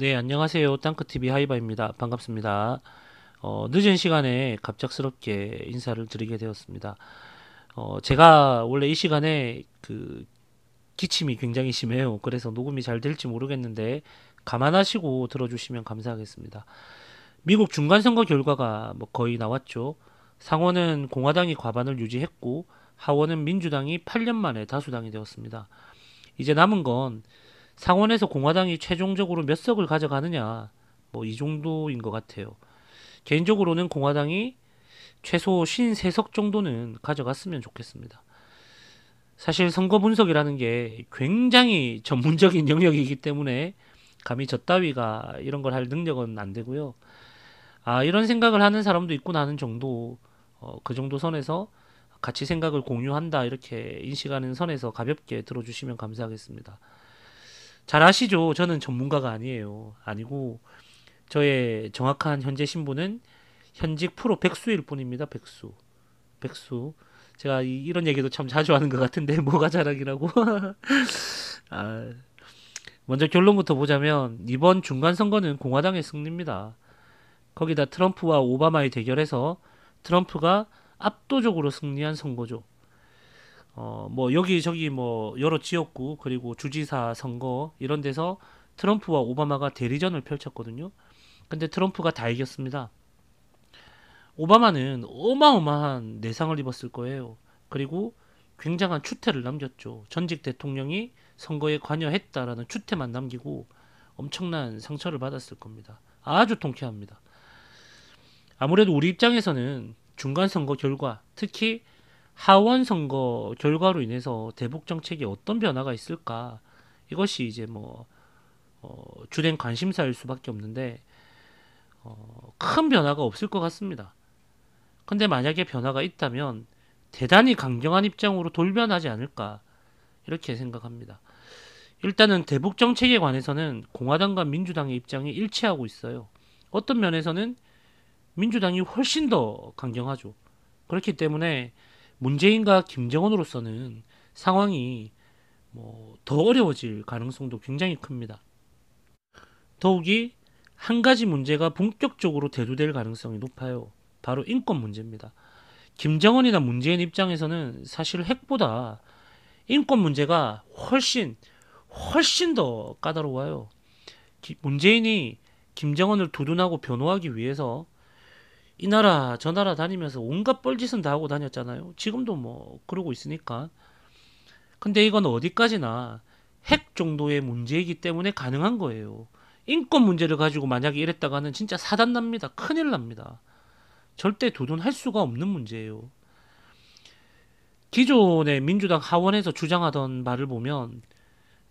네, 안녕하세요. 땅크TV 하이바입니다. 반갑습니다. 늦은 시간에 갑작스럽게 인사를 드리게 되었습니다. 제가 원래 이 시간에 기침이 굉장히 심해요. 그래서 녹음이 잘 될지 모르겠는데 감안하시고 들어주시면 감사하겠습니다. 미국 중간선거 결과가 뭐 거의 나왔죠. 상원은 공화당이 과반을 유지했고 하원은 민주당이 8년 만에 다수당이 되었습니다. 이제 남은 건 상원에서 공화당이 최종적으로 몇 석을 가져가느냐, 뭐 이 정도인 것 같아요. 개인적으로는 공화당이 최소 53석 정도는 가져갔으면 좋겠습니다. 사실 선거 분석이라는 게 굉장히 전문적인 영역이기 때문에 감히 저 따위가 이런 걸 할 능력은 안 되고요. 아, 이런 생각을 하는 사람도 있구나 하는 정도, 그 정도 선에서 같이 생각을 공유한다 이렇게 인식하는 선에서 가볍게 들어주시면 감사하겠습니다. 잘 아시죠? 저는 전문가가 아니에요. 아니고 저의 정확한 현재 신분은 현직 프로 백수일 뿐입니다. 백수. 백수. 제가 런 얘기도 참 자주 하는 것 같은데 뭐가 자랑이라고? 아, 먼저 결론부터 보자면 이번 중간 선거는 공화당의 승리입니다. 거기다 트럼프와 오바마의 대결에서 트럼프가 압도적으로 승리한 선거죠. 뭐 여기저기 뭐 여러 지역구 그리고 주지사 선거 이런 데서 트럼프와 오바마가 대리전을 펼쳤거든요. 근데 트럼프가 다 이겼습니다. 오바마는 어마어마한 내상을 입었을 거예요. 그리고 굉장한 추태를 남겼죠. 전직 대통령이 선거에 관여했다라는 추태만 남기고 엄청난 상처를 받았을 겁니다. 아주 통쾌합니다. 아무래도 우리 입장에서는 중간 선거 결과, 특히 하원 선거 결과로 인해서 대북 정책에 어떤 변화가 있을까? 이것이 이제 뭐 주된 관심사일 수밖에 없는데 큰 변화가 없을 것 같습니다. 근데 만약에 변화가 있다면 대단히 강경한 입장으로 돌변하지 않을까 이렇게 생각합니다. 일단은 대북 정책에 관해서는 공화당과 민주당의 입장이 일치하고 있어요. 어떤 면에서는 민주당이 훨씬 더 강경하죠. 그렇기 때문에 문재인과 김정은으로서는 상황이 뭐 더 어려워질 가능성도 굉장히 큽니다. 더욱이 한 가지 문제가 본격적으로 대두될 가능성이 높아요. 바로 인권 문제입니다. 김정은이나 문재인 입장에서는 사실 핵보다 인권 문제가 훨씬 더 까다로워요. 문재인이 김정은을 두둔하고 변호하기 위해서 이 나라 저 나라 다니면서 온갖 뻘짓은 다 하고 다녔잖아요. 지금도 뭐 그러고 있으니까. 근데 이건 어디까지나 핵 정도의 문제이기 때문에 가능한 거예요. 인권 문제를 가지고 만약에 이랬다가는 진짜 사단 납니다. 큰일 납니다. 절대 두둔할 수가 없는 문제예요. 기존의 민주당 하원에서 주장하던 말을 보면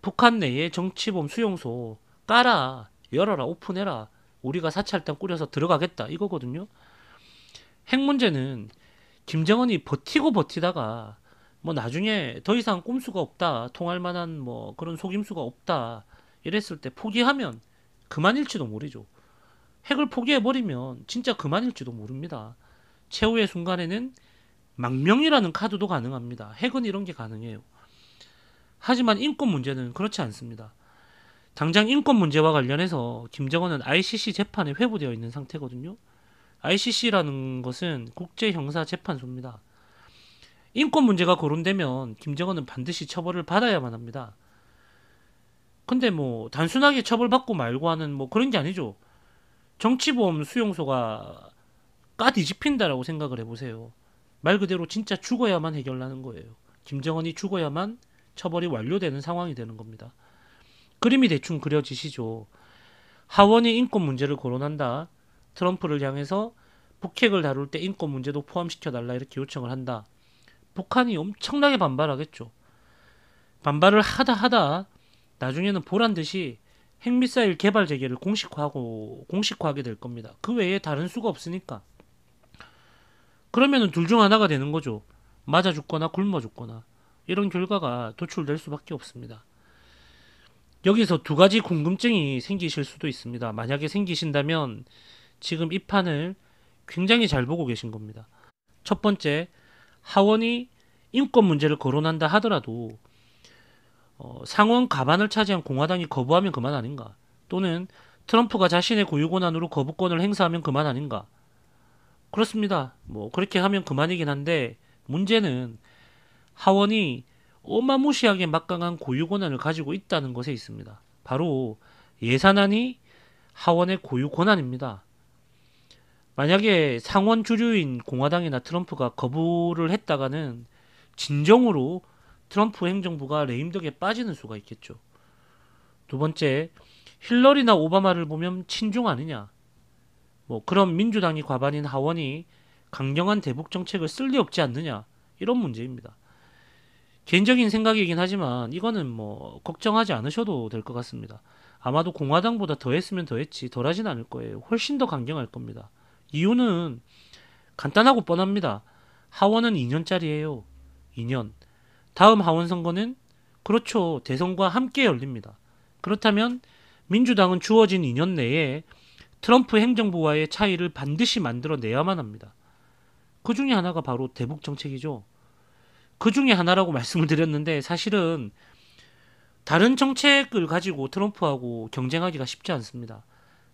북한 내에 정치범 수용소 깔아, 열어라, 오픈해라. 우리가 사찰단 꾸려서 들어가겠다. 이거거든요. 핵 문제는 김정은이 버티고 버티다가 뭐 나중에 더 이상 꼼수가 없다. 통할 만한 뭐 그런 속임수가 없다. 이랬을 때 포기하면 그만일지도 모르죠. 핵을 포기해버리면 진짜 그만일지도 모릅니다. 최후의 순간에는 망명이라는 카드도 가능합니다. 핵은 이런 게 가능해요. 하지만 인권 문제는 그렇지 않습니다. 당장 인권 문제와 관련해서 김정은은 ICC 재판에 회부되어 있는 상태거든요. ICC라는 것은 국제형사재판소입니다. 인권 문제가 거론되면 김정은은 반드시 처벌을 받아야만 합니다. 근데 뭐 단순하게 처벌받고 말고 하는 뭐 그런 게 아니죠. 정치보험 수용소가 까뒤집힌다라고 생각을 해보세요. 말 그대로 진짜 죽어야만 해결나는 거예요. 김정은이 죽어야만 처벌이 완료되는 상황이 되는 겁니다. 그림이 대충 그려지시죠. 하원이 인권 문제를 거론한다. 트럼프를 향해서 북핵을 다룰 때 인권 문제도 포함시켜달라 이렇게 요청을 한다. 북한이 엄청나게 반발하겠죠. 반발을 하다 나중에는 보란 듯이 핵미사일 개발 재개를 공식화하게 될 겁니다. 그 외에 다른 수가 없으니까. 그러면은 둘 중 하나가 되는 거죠. 맞아 죽거나 굶어 죽거나. 이런 결과가 도출될 수밖에 없습니다. 여기서 두 가지 궁금증이 생기실 수도 있습니다. 만약에 생기신다면 지금 이 판을 굉장히 잘 보고 계신 겁니다. 첫 번째, 하원이 인권 문제를 거론한다 하더라도 상원 과반을 차지한 공화당이 거부하면 그만 아닌가? 또는 트럼프가 자신의 고유 권한으로 거부권을 행사하면 그만 아닌가? 그렇습니다. 뭐 그렇게 하면 그만이긴 한데 문제는 하원이 어마무시하게 막강한 고유 권한을 가지고 있다는 것에 있습니다. 바로 예산안이 하원의 고유 권한입니다. 만약에 상원 주류인 공화당이나 트럼프가 거부를 했다가는 진정으로 트럼프 행정부가 레임덕에 빠지는 수가 있겠죠. 두 번째, 힐러리나 오바마를 보면 친중 아니냐? 뭐 그런 민주당이 과반인 하원이 강경한 대북 정책을 쓸 리 없지 않느냐? 이런 문제입니다. 개인적인 생각이긴 하지만 이거는 뭐 걱정하지 않으셔도 될 것 같습니다. 아마도 공화당보다 더 했으면 더 했지 덜 하진 않을 거예요. 훨씬 더 강경할 겁니다. 이유는 간단하고 뻔합니다. 하원은 2년짜리예요. 2년. 다음 하원 선거는 그렇죠. 대선과 함께 열립니다. 그렇다면 민주당은 주어진 2년 내에 트럼프 행정부와의 차이를 반드시 만들어내야만 합니다. 그 중에 하나가 바로 대북 정책이죠. 그 중에 하나라고 말씀을 드렸는데 사실은 다른 정책을 가지고 트럼프하고 경쟁하기가 쉽지 않습니다.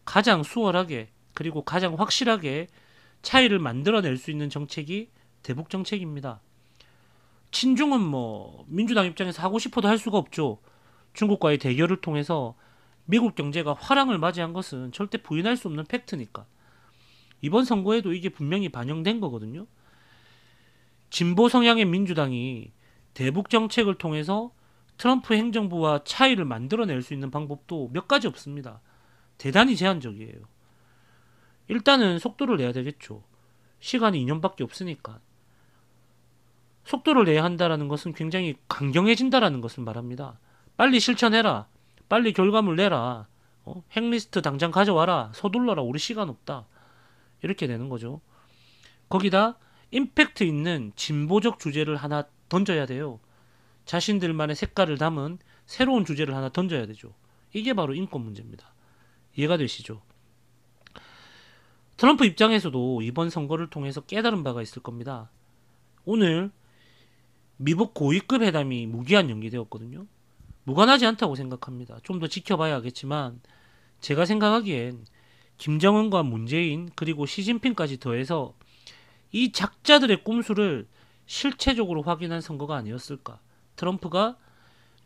가장 수월하게 그리고 가장 확실하게 차이를 만들어낼 수 있는 정책이 대북 정책입니다. 친중은 뭐 민주당 입장에서 하고 싶어도 할 수가 없죠. 중국과의 대결을 통해서 미국 경제가 화랑을 맞이한 것은 절대 부인할 수 없는 팩트니까. 이번 선거에도 이게 분명히 반영된 거거든요. 진보 성향의 민주당이 대북 정책을 통해서 트럼프 행정부와 차이를 만들어낼 수 있는 방법도 몇 가지 없습니다. 대단히 제한적이에요. 일단은 속도를 내야 되겠죠. 시간이 2년밖에 없으니까. 속도를 내야 한다는 것은 굉장히 강경해진다는 것을 말합니다. 빨리 실천해라. 빨리 결과물 내라. 핵리스트 당장 가져와라. 서둘러라. 우리 시간 없다. 이렇게 되는 거죠. 거기다 임팩트 있는 진보적 주제를 하나 던져야 돼요. 자신들만의 색깔을 담은 새로운 주제를 하나 던져야 되죠. 이게 바로 인권 문제입니다. 이해가 되시죠? 트럼프 입장에서도 이번 선거를 통해서 깨달은 바가 있을 겁니다. 오늘 미국 고위급 회담이 무기한 연기되었거든요. 무관하지 않다고 생각합니다. 좀 더 지켜봐야 하겠지만 제가 생각하기엔 김정은과 문재인 그리고 시진핑까지 더해서 이 작자들의 꼼수를 실체적으로 확인한 선거가 아니었을까. 트럼프가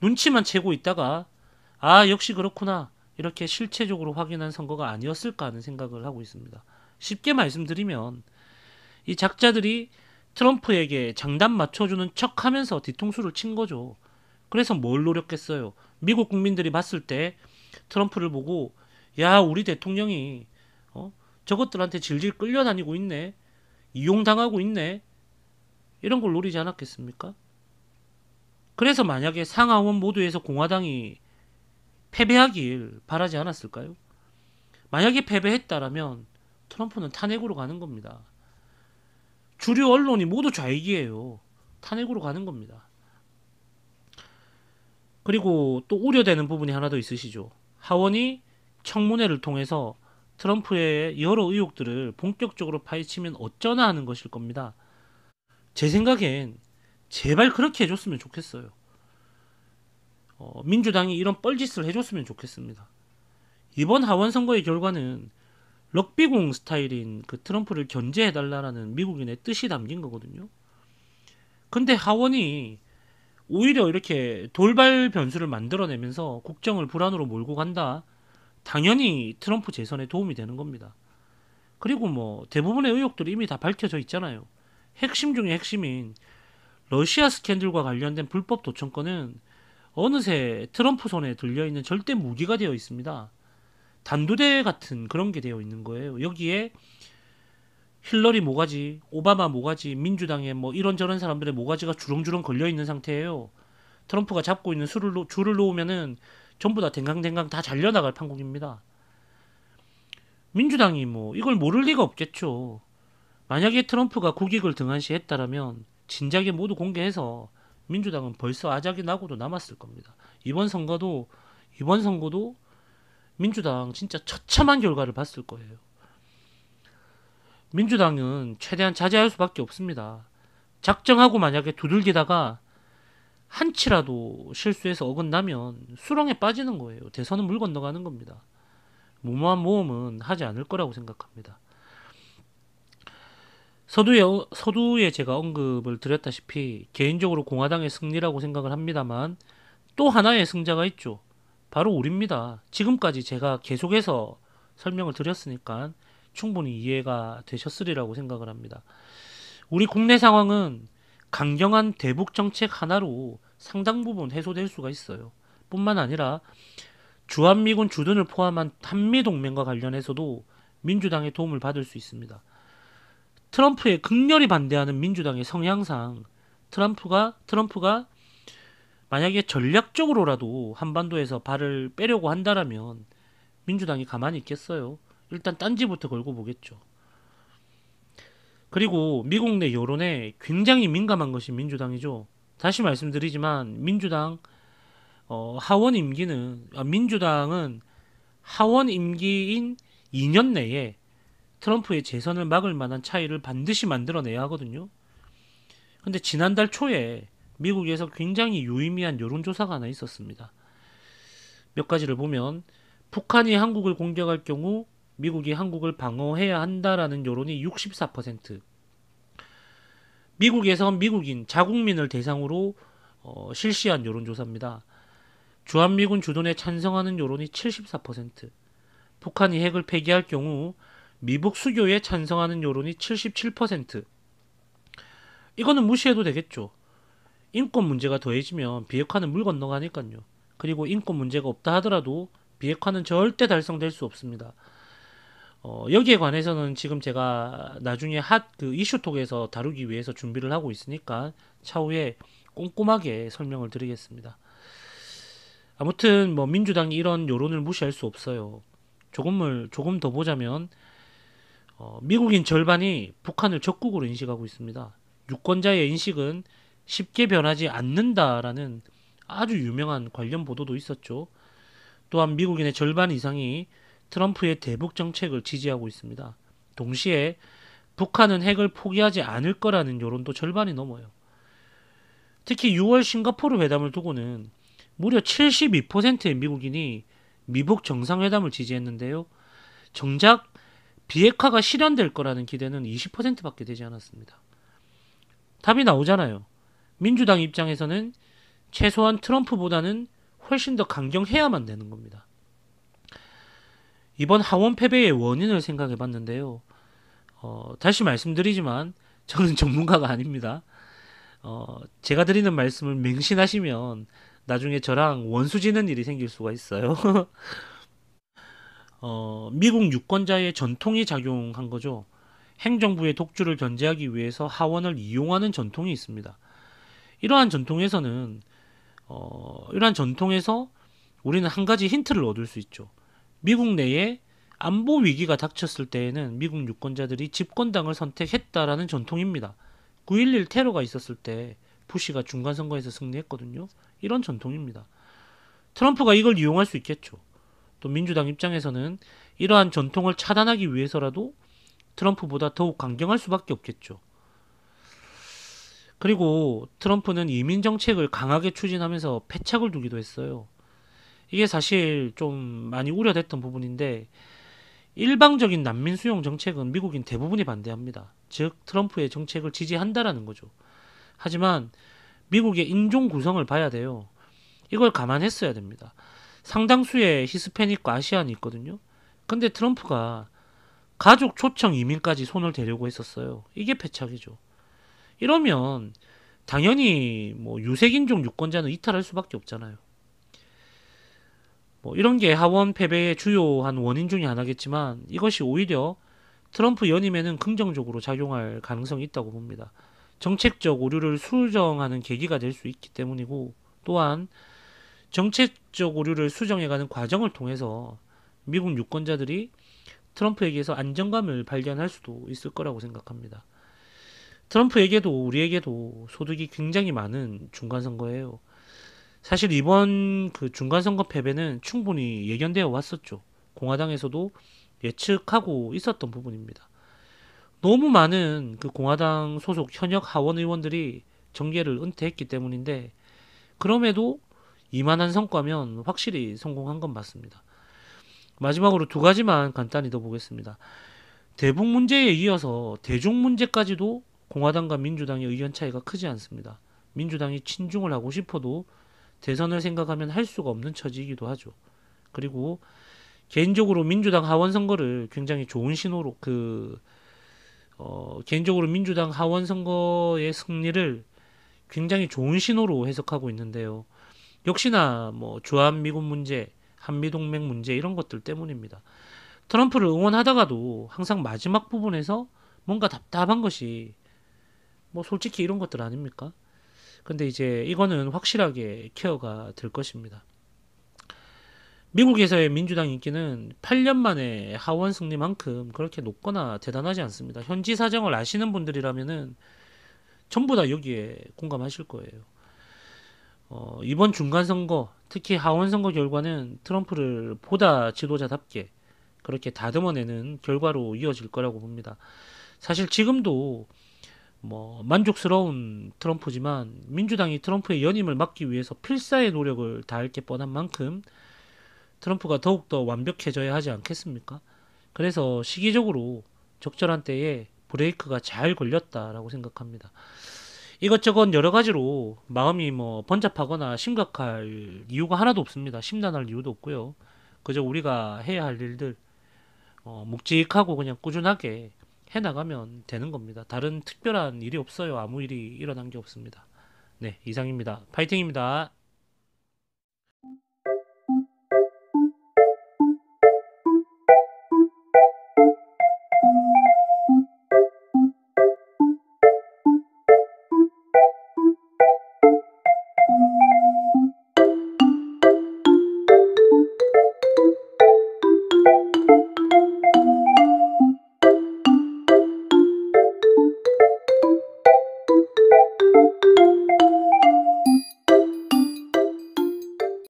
눈치만 채고 있다가 아 역시 그렇구나 이렇게 실체적으로 확인한 선거가 아니었을까 하는 생각을 하고 있습니다. 쉽게 말씀드리면 이 작자들이 트럼프에게 장단 맞춰주는 척하면서 뒤통수를 친 거죠. 그래서 뭘 노렸겠어요. 미국 국민들이 봤을 때 트럼프를 보고 야 우리 대통령이 저것들한테 질질 끌려다니고 있네. 이용당하고 있네. 이런 걸 노리지 않았겠습니까? 그래서 만약에 상하원 모두에서 공화당이 패배하길 바라지 않았을까요? 만약에 패배했다라면 트럼프는 탄핵으로 가는 겁니다. 주류 언론이 모두 좌익이에요. 탄핵으로 가는 겁니다. 그리고 또 우려되는 부분이 하나 더 있으시죠. 하원이 청문회를 통해서 트럼프의 여러 의혹들을 본격적으로 파헤치면 어쩌나 하는 것일 겁니다. 제 생각엔 제발 그렇게 해줬으면 좋겠어요. 민주당이 이런 뻘짓을 해줬으면 좋겠습니다. 이번 하원 선거의 결과는 럭비공 스타일인 그 트럼프를 견제해달라는 미국인의 뜻이 담긴 거거든요. 근데 하원이 오히려 이렇게 돌발 변수를 만들어내면서 국정을 불안으로 몰고 간다. 당연히 트럼프 재선에 도움이 되는 겁니다. 그리고 뭐 대부분의 의혹들이 이미 다 밝혀져 있잖아요. 핵심 중에 핵심인 러시아 스캔들과 관련된 불법 도청권은 어느새 트럼프 손에 들려있는 절대 무기가 되어 있습니다. 단두대 같은 그런 게 되어 있는 거예요. 여기에 힐러리 모가지, 오바마 모가지, 민주당의 뭐 이런저런 사람들의 모가지가 주렁주렁 걸려있는 상태예요. 트럼프가 잡고 있는 줄을 놓으면은 전부 다 댕강댕강 다 잘려나갈 판국입니다. 민주당이 뭐 이걸 모를 리가 없겠죠. 만약에 트럼프가 국익을 등한시했다라면 진작에 모두 공개해서 민주당은 벌써 아작이 나고도 남았을 겁니다. 이번 선거도 민주당 진짜 처참한 결과를 봤을 거예요. 민주당은 최대한 자제할 수밖에 없습니다. 작정하고 만약에 두들기다가 한치라도 실수해서 어긋나면 수렁에 빠지는 거예요. 대선은 물 건너가는 겁니다. 무모한 모험은 하지 않을 거라고 생각합니다. 서두에 제가 언급을 드렸다시피 개인적으로 공화당의 승리라고 생각을 합니다만 또 하나의 승자가 있죠. 바로 우리입니다. 지금까지 제가 계속해서 설명을 드렸으니까 충분히 이해가 되셨으리라고 생각을 합니다. 우리 국내 상황은 강경한 대북 정책 하나로 상당 부분 해소될 수가 있어요. 뿐만 아니라 주한미군 주둔을 포함한 한미동맹과 관련해서도 민주당의 도움을 받을 수 있습니다. 트럼프에 극렬히 반대하는 민주당의 성향상 트럼프가 만약에 전략적으로라도 한반도에서 발을 빼려고 한다라면 민주당이 가만히 있겠어요. 일단 딴지부터 걸고 보겠죠. 그리고 미국 내 여론에 굉장히 민감한 것이 민주당이죠. 다시 말씀드리지만 민주당은 하원 임기인 2년 내에 트럼프의 재선을 막을 만한 차이를 반드시 만들어내야 하거든요. 근데 지난달 초에 미국에서 굉장히 유의미한 여론조사가 하나 있었습니다. 몇 가지를 보면 북한이 한국을 공격할 경우 미국이 한국을 방어해야 한다라는 여론이 64%, 미국에서 미국인 자국민을 대상으로 실시한 여론조사입니다. 주한미군 주둔에 찬성하는 여론이 74%, 북한이 핵을 폐기할 경우 미북 수교에 찬성하는 여론이 77%. 이거는 무시해도 되겠죠. 인권 문제가 더해지면 비핵화는 물 건너가니까요. 그리고 인권 문제가 없다 하더라도 비핵화는 절대 달성될 수 없습니다. 여기에 관해서는 지금 제가 나중에 그 이슈톡에서 다루기 위해서 준비를 하고 있으니까 차후에 꼼꼼하게 설명을 드리겠습니다. 아무튼 민주당이 이런 여론을 무시할 수 없어요. 조금 더 보자면 미국인 절반이 북한을 적국으로 인식하고 있습니다. 유권자의 인식은 쉽게 변하지 않는다라는 아주 유명한 관련 보도도 있었죠. 또한 미국인의 절반 이상이 트럼프의 대북 정책을 지지하고 있습니다. 동시에 북한은 핵을 포기하지 않을 거라는 여론도 절반이 넘어요. 특히 6월 싱가포르 회담을 두고는 무려 72%의 미국인이 미북 정상회담을 지지했는데요. 정작 비핵화가 실현될 거라는 기대는 20%밖에 되지 않았습니다. 답이 나오잖아요. 민주당 입장에서는 최소한 트럼프보다는 훨씬 더 강경해야만 되는 겁니다. 이번 하원 패배의 원인을 생각해 봤는데요. 다시 말씀드리지만 저는 전문가가 아닙니다. 제가 드리는 말씀을 맹신하시면 나중에 저랑 원수 지는 일이 생길 수가 있어요. 미국 유권자의 전통이 작용한 거죠. 행정부의 독주를 견제하기 위해서 하원을 이용하는 전통이 있습니다. 이러한 전통에서 우리는 한 가지 힌트를 얻을 수 있죠. 미국 내에 안보 위기가 닥쳤을 때에는 미국 유권자들이 집권당을 선택했다라는 전통입니다. 9.11 테러가 있었을 때 부시가 중간선거에서 승리했거든요. 이런 전통입니다. 트럼프가 이걸 이용할 수 있겠죠. 또 민주당 입장에서는 이러한 전통을 차단하기 위해서라도 트럼프보다 더욱 강경할 수밖에 없겠죠. 그리고 트럼프는 이민 정책을 강하게 추진하면서 패착을 두기도 했어요. 이게 사실 좀 많이 우려됐던 부분인데 일방적인 난민 수용 정책은 미국인 대부분이 반대합니다. 즉 트럼프의 정책을 지지한다라는 거죠. 하지만 미국의 인종 구성을 봐야 돼요. 이걸 감안했어야 됩니다. 상당수의 히스패닉과 아시안이 있거든요. 근데 트럼프가 가족 초청 이민까지 손을 대려고 했었어요. 이게 패착이죠. 이러면 당연히 유색인종 유권자는 이탈할 수밖에 없잖아요. 이런 게 하원 패배의 주요한 원인 중에 하나겠지만 이것이 오히려 트럼프 연임에는 긍정적으로 작용할 가능성이 있다고 봅니다. 정책적 오류를 수정하는 계기가 될 수 있기 때문이고, 또한 정책적 오류를 수정해가는 과정을 통해서 미국 유권자들이 트럼프에게서 안정감을 발견할 수도 있을 거라고 생각합니다. 트럼프에게도 우리에게도 소득이 굉장히 많은 중간선거예요. 사실 이번 그 중간선거 패배는 충분히 예견되어 왔었죠. 공화당에서도 예측하고 있었던 부분입니다. 너무 많은 그 공화당 소속 현역 하원 의원들이 정계를 은퇴했기 때문인데, 그럼에도 이만한 성과면 확실히 성공한 건 맞습니다. 마지막으로 두 가지만 간단히 더 보겠습니다. 대북 문제에 이어서 대중 문제까지도 공화당과 민주당의 의견 차이가 크지 않습니다. 민주당이 친중을 하고 싶어도 대선을 생각하면 할 수가 없는 처지이기도 하죠. 그리고 개인적으로 민주당 하원 선거를 굉장히 좋은 신호로 개인적으로 민주당 하원 선거의 승리를 굉장히 좋은 신호로 해석하고 있는데요. 역시나 뭐 주한미군 문제, 한미동맹 문제 이런 것들 때문입니다. 트럼프를 응원하다가도 항상 마지막 부분에서 뭔가 답답한 것이 뭐 솔직히 이런 것들 아닙니까? 근데 이제 이거는 확실하게 케어가 될 것입니다. 미국에서의 민주당 인기는 8년 만에 하원 승리만큼 그렇게 높거나 대단하지 않습니다. 현지 사정을 아시는 분들이라면은 전부 다 여기에 공감하실 거예요. 이번 중간 선거, 특히 하원 선거 결과는 트럼프를 보다 지도자답게 그렇게 다듬어내는 결과로 이어질 거라고 봅니다. 사실 지금도 뭐 만족스러운 트럼프지만 민주당이 트럼프의 연임을 막기 위해서 필사의 노력을 다할 게 뻔한 만큼 트럼프가 더욱더 완벽해져야 하지 않겠습니까? 그래서 시기적으로 적절한 때에 브레이크가 잘 걸렸다라고 생각합니다. 이것저것 여러 가지로 마음이 뭐 번잡하거나 심각할 이유가 하나도 없습니다. 심란할 이유도 없고요. 그저 우리가 해야 할 일들 묵직하고 그냥 꾸준하게 해나가면 되는 겁니다. 다른 특별한 일이 없어요. 아무 일이 일어난 게 없습니다. 네, 이상입니다. 파이팅입니다.